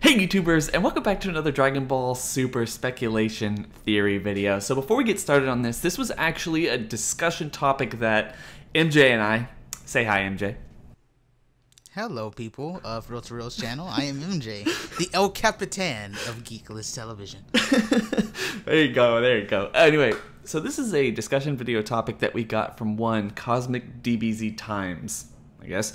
Hey YouTubers, and welcome back to another Dragon Ball Super Speculation Theory video. So before we get started on this was actually a discussion topic that MJ and I, say hi MJ. Hello people of Real to Real's channel, I am MJ, the El Capitan of Geekless Television. There you go. Anyway, so this is a discussion video topic that we got from one Cosmic DBZ Times, I guess.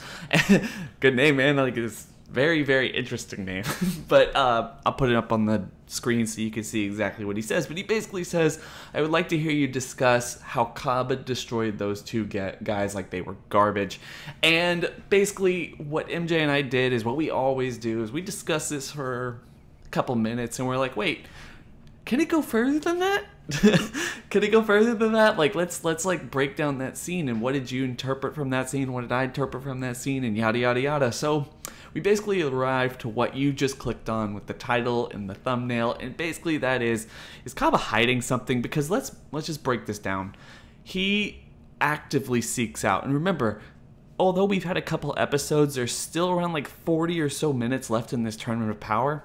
Good name, man, like it's very, very interesting name. But I'll put it up on the screen so you can see exactly what he says. But he basically says, I would like to hear you discuss how Kaba destroyed those two guys like they were garbage. And basically what MJ and I did is what we always do is we discuss this for a couple minutes and we're like, wait, can it go further than that? Can it go further than that? Like let's like break down that scene and what did you interpret from that scene? What did I interpret from that scene? And yada yada yada. So we basically arrived to what you just clicked on with the title and the thumbnail, and basically that is Kaba hiding something? Because let's just break this down. He actively seeks out, and remember, although we've had a couple episodes, there's still around like 40 or so minutes left in this Tournament of Power.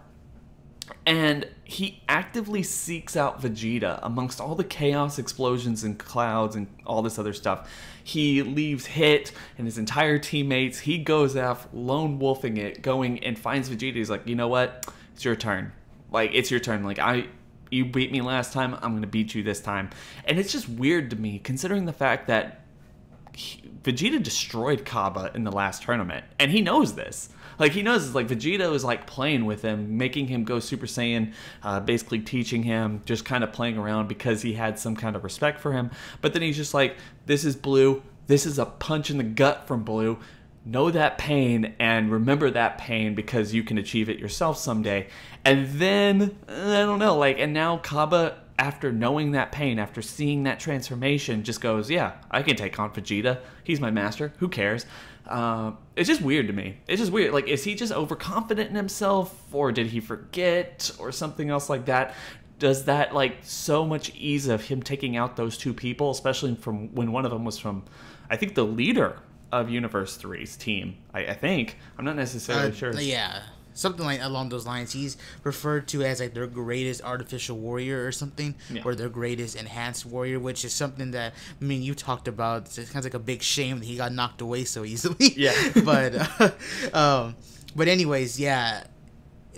And he actively seeks out Vegeta amongst all the chaos, explosions, and clouds and all this other stuff. He leaves Hit and his entire teammates. He goes out lone wolfing it, going and finds Vegeta. He's like, you know what? It's your turn. Like, it's your turn. Like, you beat me last time. I'm going to beat you this time. And it's just weird to me, considering the fact that Vegeta destroyed Kaba in the last tournament. And he knows this. Like, he knows, like, Vegeta is, like, playing with him, making him go Super Saiyan, basically teaching him, just kind of playing around because he had some kind of respect for him. But then he's just like, this is Blue. This is a punch in the gut from Blue. Know that pain and remember that pain because you can achieve it yourself someday. And then, I don't know, like, and now Kaba, after knowing that pain, after seeing that transformation, just goes, yeah, I can take on Vegeta. He's my master. Who cares? It's just weird to me. It's just weird. Like, is he just overconfident in himself, or did he forget, or something else like that? Does that, like, so much ease of him taking out those two people, especially from when one of them was from, I think, the leader of Universe 3's team. I think. I'm not necessarily sure. Yeah. Something like along those lines. He's referred to as like their greatest artificial warrior or something, yeah. Or their greatest enhanced warrior, which is something that, I mean, you talked about. It's kind of like a big shame that he got knocked away so easily. Yeah. But anyways, yeah.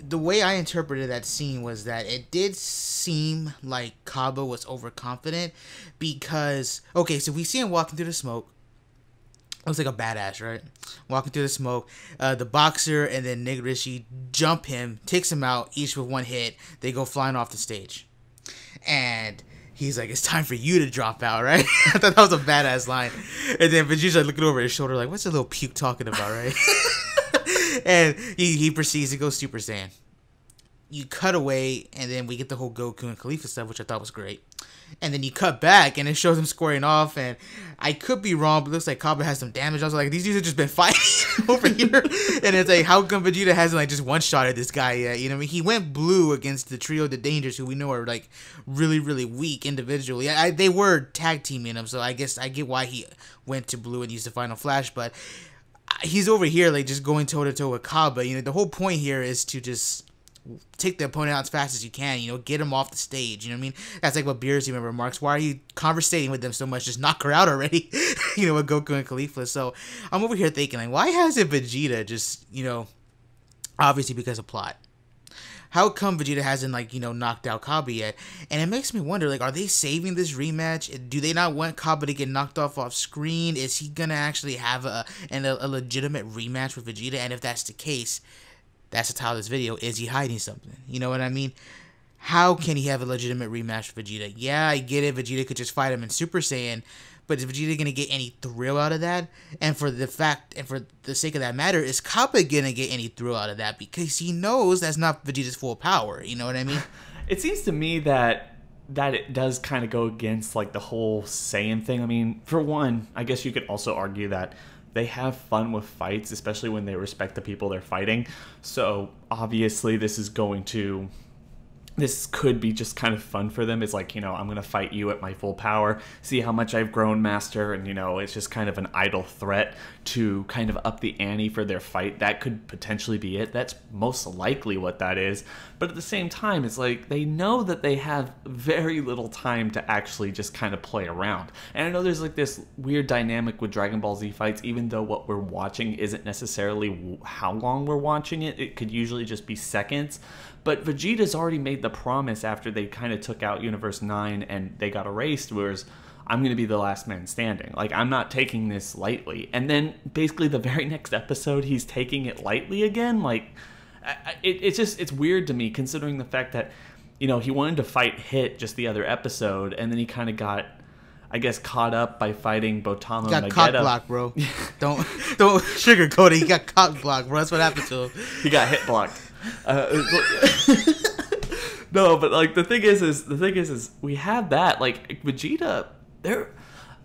The way I interpreted that scene was that it did seem like Kaba was overconfident because, okay, so we see him walking through the smoke. Looks like a badass, right? Walking through the smoke. The Boxer and then Nigirishi jump him, takes him out, each with one hit. They go flying off the stage. And he's like, it's time for you to drop out, right? I thought that was a badass line. And then Vegeta's like looking over his shoulder like, what's the little puke talking about, right? And he proceeds to go Super Saiyan. You cut away, and then we get the whole Goku and Khalifa stuff, which I thought was great. And then you cut back, and it shows him squaring off, and I could be wrong, but it looks like Kaba has some damage. I was like, these dudes have just been fighting over here. And it's like, how come Vegeta hasn't, like, just one-shotted this guy yet? You know what I mean? He went blue against the trio of the Dangers, who we know are, like, really, really weak individually. They were tag teaming him, so I guess I get why he went to blue and used the Final Flash, but he's over here, like, just going toe-to-toe with Kaba. You know, the whole point here is to just take the opponent out as fast as you can, you know, get him off the stage, you know what I mean? That's like what Beerus even remarks, why are you conversating with them so much? Just knock her out already, you know, with Goku and Khalifa. So I'm over here thinking, like, why hasn't Vegeta just, you know, obviously because of plot. How come Vegeta hasn't, like, you know, knocked out Kaba yet? And it makes me wonder, like, are they saving this rematch? Do they not want Kaba to get knocked off screen? Is he gonna actually have a legitimate rematch with Vegeta? And if that's the case, that's the title of this video. Is he hiding something? You know what I mean? How can he have a legitimate rematch with Vegeta? Yeah, I get it. Vegeta could just fight him in Super Saiyan. But is Vegeta going to get any thrill out of that? And for the sake of that matter, is Kaba going to get any thrill out of that? Because he knows that's not Vegeta's full power. You know what I mean? It seems to me that it does kind of go against, like, the whole Saiyan thing. I mean, for one, I guess you could also argue that they have fun with fights, especially when they respect the people they're fighting. So obviously this is going to this could be just kind of fun for them. It's like, I'm going to fight you at my full power, see how much I've grown, master. And, it's just kind of an idle threat to kind of up the ante for their fight. That could potentially be it. That's most likely what that is. But at the same time, it's like they know that they have very little time to actually just kind of play around. And I know there's like this weird dynamic with Dragon Ball Z fights, even though what we're watching isn't necessarily how long we're watching it. It could usually just be seconds. But Vegeta's already made the promise after they kind of took out Universe 9 and they got erased, whereas I'm going to be the last man standing. Like, I'm not taking this lightly. And then basically the very next episode, he's taking it lightly again. Like, it's weird to me, considering the fact that, he wanted to fight Hit just the other episode, and then he kind of got, I guess, caught up by fighting Botama He got Magetta. cock blocked, bro. don't sugarcoat it. He got cock blocked, bro. That's what happened to him. He got hit blocked. No, but like the thing is we have that, like Vegeta.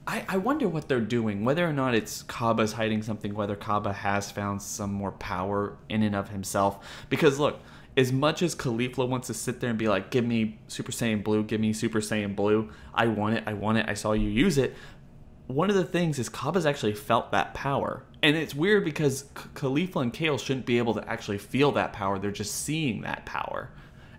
I wonder what they're doing. Whether or not it's Cabba's hiding something. Whether Cabba has found some more power in and of himself. Because look, as much as Caulifla wants to sit there and be like, "Give me Super Saiyan Blue. Give me Super Saiyan Blue. I want it. I want it. I saw you use it." One of the things is Cabba's actually felt that power. And it's weird because Caulifla and Kale shouldn't be able to actually feel that power. They're just seeing that power.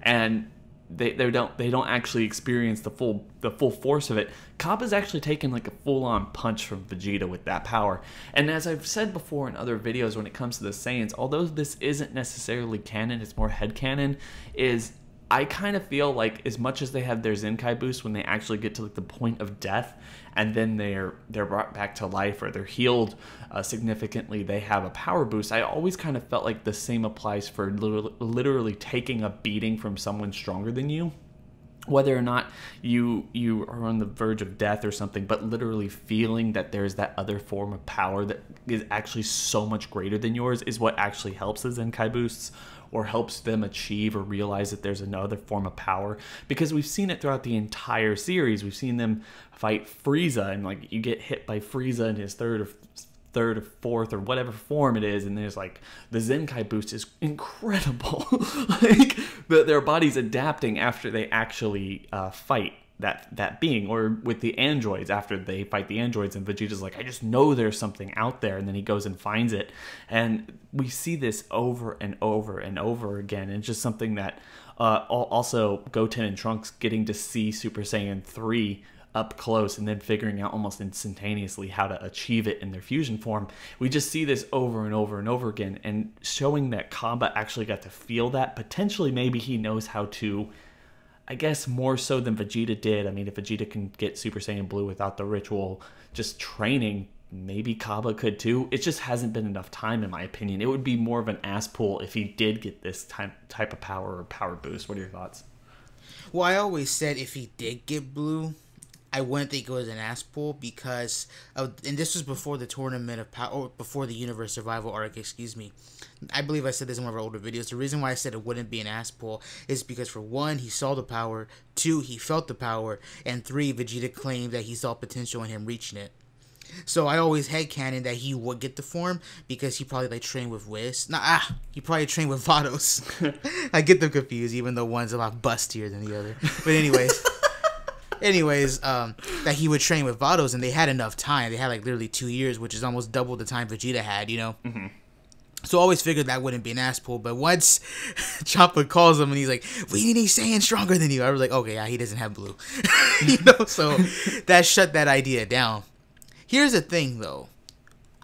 And they don't actually experience the full force of it. Cabba's actually taken like a full-on punch from Vegeta with that power. And as I've said before in other videos, when it comes to the Saiyans, although this isn't necessarily canon, it's more headcanon, is I kind of feel like as much as they have their Zenkai boost when they actually get to like the point of death, and then they're brought back to life or they're healed significantly, they have a power boost. I always kind of felt like the same applies for literally taking a beating from someone stronger than you. Whether or not you are on the verge of death or something, but literally feeling that there's that other form of power that is actually so much greater than yours is what actually helps the Zenkai boosts, or helps them achieve or realize that there's another form of power. Because we've seen it throughout the entire series. We've seen them fight Frieza, and like you get hit by Frieza in his third or fourth or whatever form it is, and there's like the Zenkai boost is incredible. Like their body's adapting after they actually fight that being. Or with the androids, after they fight the androids, and Vegeta's like, I just know there's something out there, and then he goes and finds it. And we see this over and over and over again. And it's just something that also Goten and Trunks getting to see Super Saiyan 3 up close and then figuring out almost instantaneously how to achieve it in their fusion form. We just see this over and over and over again, and showing that Cabba actually got to feel that. Potentially maybe he knows how to, I guess more so than Vegeta did. I mean, if Vegeta can get Super Saiyan Blue without the ritual just training, maybe Cabba could too. It just hasn't been enough time, in my opinion. It would be more of an ass pull if he did get this type of power or power boost. What are your thoughts? Well, I always said if he did get Blue, I wouldn't think it was an ass pull because and this was before the Tournament of Power, or before the Universe Survival arc, excuse me. I believe I said this in one of our older videos. The reason why I said it wouldn't be an ass pull is because, for one, he saw the power, 2, he felt the power, and 3, Vegeta claimed that he saw potential in him reaching it. So I always headcanon that he would get the form because he probably like trained with Whis. He probably trained with Vados. I get them confused, even though one's a lot bustier than the other. But anyways, that he would train with Vados, and they had enough time. They had like literally 2 years, which is almost double the time Vegeta had, you know? Mm-hmm. So I always figured that wouldn't be an ass pull. But once Choppa calls him and he's like, we need Saiyan stronger than you, I was like, okay, yeah, he doesn't have Blue. You know, so that shut that idea down. Here's the thing, though.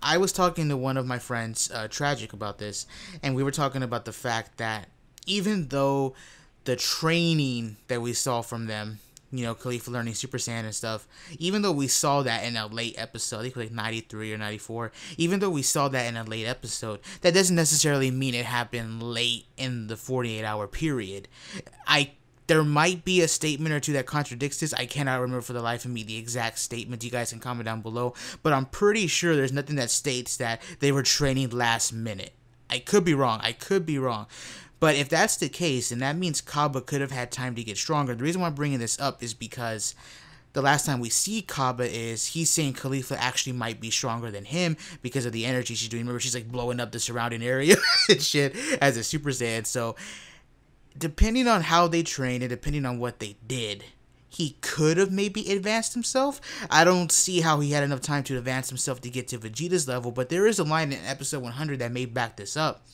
I was talking to one of my friends, Tragic, about this, and we were talking about the fact that even though the training that we saw from them, you know, Caulifla learning Super Saiyan and stuff, even though we saw that in a late episode, I think it was like 93 or 94, even though we saw that in a late episode, that doesn't necessarily mean it happened late in the 48-hour period. There might be a statement or two that contradicts this. I cannot remember for the life of me the exact statement. You guys can comment down below. But I'm pretty sure there's nothing that states that they were training last minute. I could be wrong. But if that's the case, then that means Cabba could have had time to get stronger. The reason why I'm bringing this up is because the last time we see Cabba is he's saying Caulifla actually might be stronger than him because of the energy she's doing. Remember, she's like blowing up the surrounding area and shit as a Super Saiyan. So depending on how they trained and depending on what they did, he could have maybe advanced himself. I don't see how he had enough time to advance himself to get to Vegeta's level, but there is a line in episode 100 that may back this up.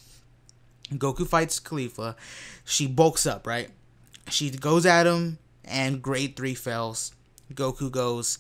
Goku fights Caulifla. She bulks up, right? She goes at him, and grade 3 fails. Goku goes,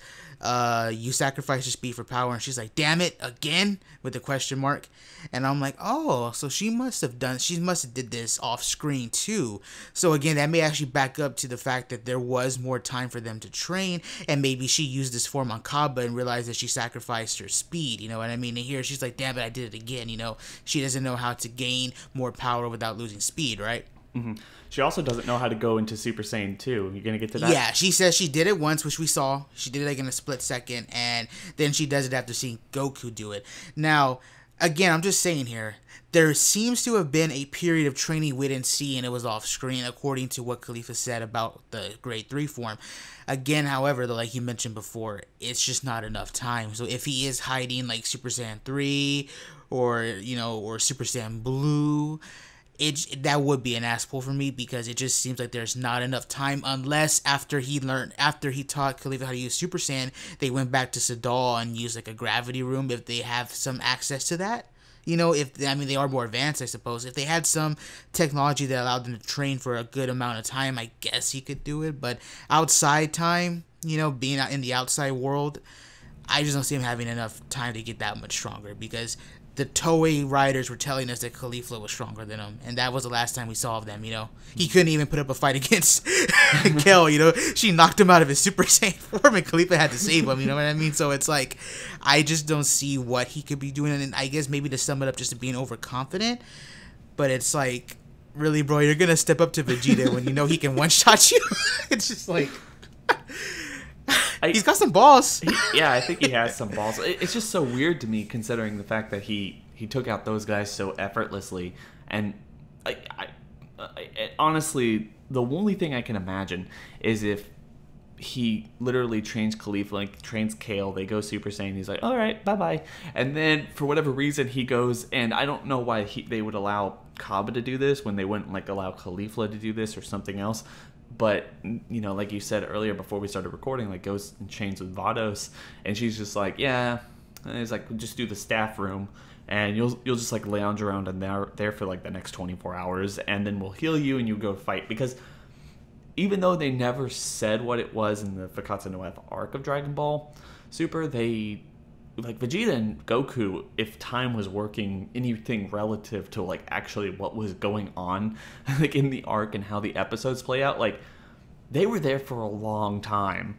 you sacrifice your speed for power, and she's like, damn it, again? With a question mark. And I'm like, oh, so she must have did this off screen too. So again, that may actually back up to the fact that there was more time for them to train, and maybe she used this form on Kaba and realized that she sacrificed her speed, you know what I mean? And here she's like, damn it, I did it again, you know? She doesn't know how to gain more power without losing speed, right? Mm-hmm. She also doesn't know how to go into Super Saiyan 2. You're going to get to that? Yeah, she says she did it once, which we saw. She did it like in a split second, and then she does it after seeing Goku do it. Now, again, I'm just saying here, there seems to have been a period of training we didn't see, and it was off screen, according to what Caulifla said about the grade 3 form. Again, however, like you mentioned before, it's just not enough time. So if he is hiding like Super Saiyan 3 or, you know, or Super Saiyan Blue, that would be an ass pull for me, because it just seems like there's not enough time, unless after he taught Caulifla how to use Super Saiyan, they went back to Sadal and used like a gravity room, if they have some access to that. You know, they are more advanced, I suppose. If they had some technology that allowed them to train for a good amount of time, I guess he could do it. But outside time, you know, being out in the outside world, I just don't see him having enough time to get that much stronger, because the Toei writers were telling us that Caulifla was stronger than him, and that was the last time we saw of them, you know. He couldn't even put up a fight against Kel, you know. She knocked him out of his Super Saiyan form, and Caulifla had to save him, you know what I mean? So it's like, I just don't see what he could be doing, and I guess maybe to sum it up, just being overconfident, but it's like, really, bro, you're gonna step up to Vegeta when you know he can one-shot you? It's just like... He's got some balls. Yeah, I think he has some balls. It's just so weird to me, considering the fact that he took out those guys so effortlessly. And honestly, the only thing I can imagine is if he literally trains Caulifla, like trains Kale, they go Super Saiyan, he's like, all right, bye-bye. And then for whatever reason, he goes, and I don't know why they would allow Kaba to do this when they wouldn't like allow Caulifla to do this or something else. But, you know, like you said earlier before we started recording, like, goes and trains with Vados, and she's just like, yeah, and it's like, just do the staff room, and you'll just, like, lounge around in there for, like, the next 24 hours, and then we'll heal you, and you go fight. Because even though they never said what it was in the Fukkatsu no F arc of Dragon Ball Super, they... like Vegeta and Goku, if time was working anything relative to like actually what was going on like in the arc and how the episodes play out, like they were there for a long time,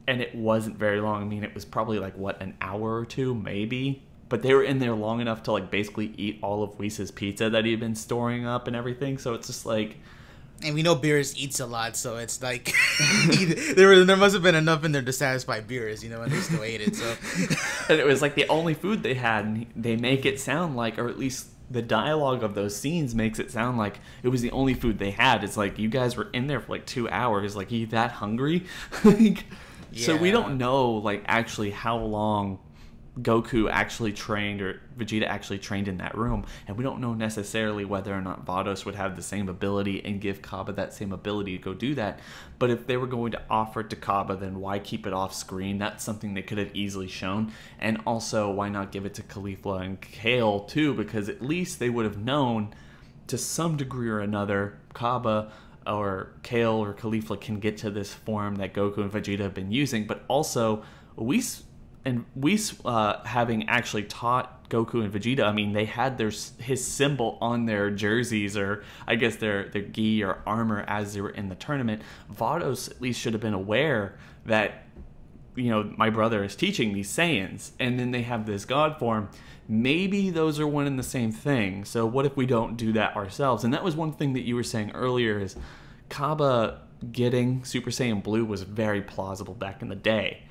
and it wasn't very long. I mean, it was probably like what, an hour or two maybe, but they were in there long enough to like basically eat all of Whis' pizza that he'd been storing up and everything. So it's just like, and we know Beerus eats a lot, so it's like there must have been enough in there to satisfy Beerus, you know, and they still ate it. So, and it was like the only food they had, and they make it sound like, or at least the dialogue of those scenes makes it sound like it was the only food they had. It's like, you guys were in there for like 2 hours, like, are you that hungry? Like, yeah. So we don't know like actually how long Goku actually trained, or Vegeta actually trained in that room, and we don't know necessarily whether or not Vados would have the same ability and give Kaba that same ability to go do that. But if they were going to offer it to Kaba, then why keep it off screen? That's something they could have easily shown. And also, why not give it to Caulifla and Kale too? Because at least they would have known to some degree or another, Kaba or Kale or Caulifla can get to this form that Goku and Vegeta have been using. But also, Whis having actually taught Goku and Vegeta, I mean, they had his symbol on their jerseys, or I guess their gi or armor as they were in the tournament. Vados at least should have been aware that, you know, my brother is teaching these Saiyans, and then they have this God form. Maybe those are one and the same thing. So what if we don't do that ourselves? And that was one thing that you were saying earlier, is Kaba getting Super Saiyan Blue was very plausible back in the day.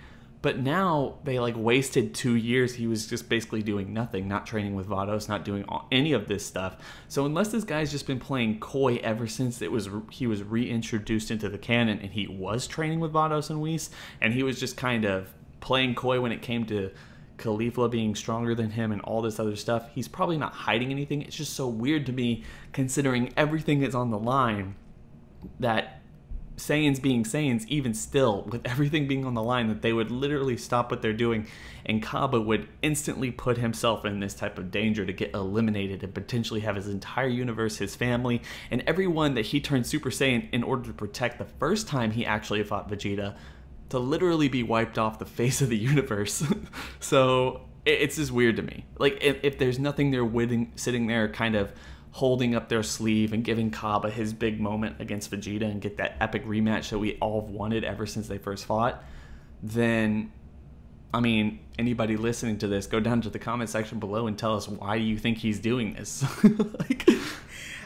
But now they like wasted 2 years. He was just basically doing nothing, not training with Vados, not doing any of this stuff. So unless this guy's just been playing coy ever since he was reintroduced into the canon, and he was training with Vados and Whis, and he was just kind of playing coy when it came to Caulifla being stronger than him and all this other stuff, he's probably not hiding anything. It's just so weird to me, considering everything is on the line, that Saiyans being Saiyans, even still, with everything being on the line, that they would literally stop what they're doing, and Kaba would instantly put himself in this type of danger to get eliminated and potentially have his entire universe, his family, and everyone that he turned Super Saiyan in order to protect the first time he actually fought Vegeta, to literally be wiped off the face of the universe. So it's just weird to me. Like, if there's nothing they're sitting there kind of holding up their sleeve and giving Kaba his big moment against Vegeta and get that epic rematch that we all have wanted ever since they first fought, then, I mean, anybody listening to this, go down to the comment section below and tell us why you think he's doing this. Like,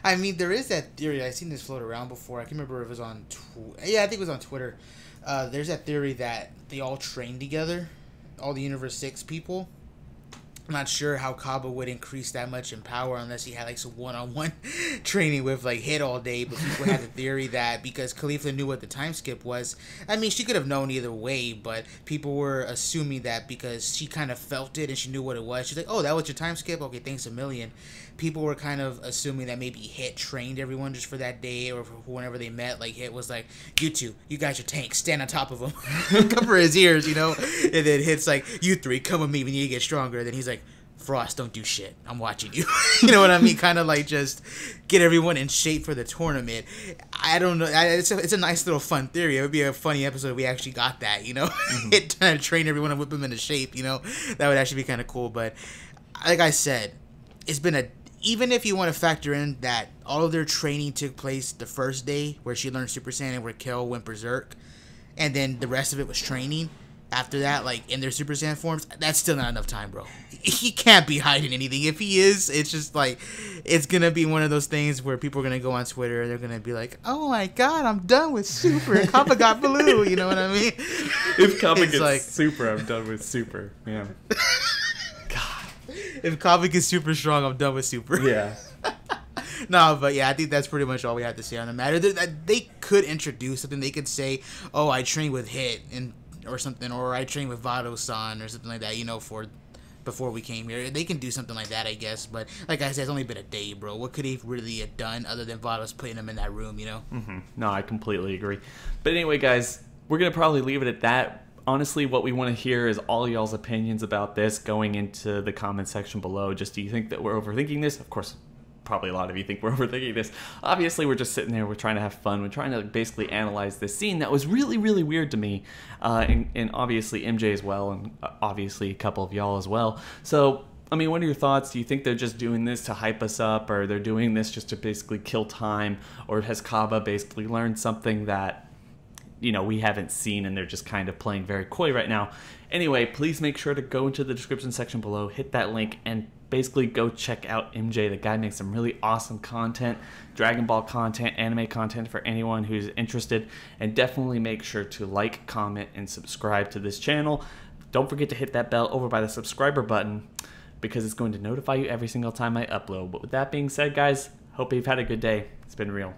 I mean, there is that theory. I've seen this float around before. I can't remember if it was on yeah, I think it was on Twitter. There's that theory that they all train together, all the Universe 6 people. I'm not sure how Kaba would increase that much in power unless he had like some one-on-one training with like Hit all day. But people had the theory that because Caulifla knew what the time skip was, I mean, she could have known either way, but people were assuming that because she kind of felt it and she knew what it was. She's like, oh, that was your time skip? Okay, thanks a million. People were kind of assuming that maybe Hit trained everyone just for that day or for whenever they met. Like, Hit was like, you two, you guys are tanks, stand on top of him. Cover his ears, you know? And then Hit's like, you three, come with me when you get stronger. Then he's like, Frost, don't do shit. I'm watching you. You know what I mean? Kind of like just get everyone in shape for the tournament. I don't know. It's a nice little fun theory. It would be a funny episode if we actually got that, you know? Mm-hmm. It trying to train everyone and whip them into shape, you know? That would actually be kind of cool. But like I said, it's been even if you want to factor in that all of their training took place the first day where she learned Super Saiyan and where Kel went Berserk, and then the rest of it was training after that, like in their Super Saiyan forms, that's still not enough time, bro. He can't be hiding anything. If he is, it's just like, it's going to be one of those things where people are going to go on Twitter and they're going to be like, oh my god, I'm done with Super. Kappa got blue. You know what I mean? If Kappa gets like, Super, I'm done with Super. Yeah. If Kavik is super strong, I'm done with Super. Yeah. No, but yeah, I think that's pretty much all we have to say on the matter. They could introduce something. They could say, oh, I trained with Hit or something, or I trained with Vado-san or something like that, you know, before we came here. They can do something like that, I guess. But like I said, it's only been a day, bro. What could he really have done other than Vado's putting him in that room, you know? Mm-hmm. No, I completely agree. But anyway, guys, we're going to probably leave it at that. Honestly, what we want to hear is all y'all's opinions about this going into the comment section below. Just, do you think that we're overthinking this? Of course, probably a lot of you think we're overthinking this. Obviously, we're just sitting there. We're trying to have fun. We're trying to basically analyze this scene that was really, really weird to me. And obviously MJ as well, and obviously a couple of y'all as well. So, I mean, what are your thoughts? Do you think they're just doing this to hype us up, or they're doing this just to basically kill time? Or has Kaba basically learned something that, you know, we haven't seen, and they're just kind of playing very coy right now? Anyway, please make sure to go into the description section below, hit that link, and basically go check out MJ. The guy makes some really awesome content, Dragon Ball content, anime content for anyone who's interested. And definitely make sure to like, comment, and subscribe to this channel. Don't forget to hit that bell over by the subscriber button, because it's going to notify you every single time I upload. But with that being said, guys, hope you've had a good day. It's been real.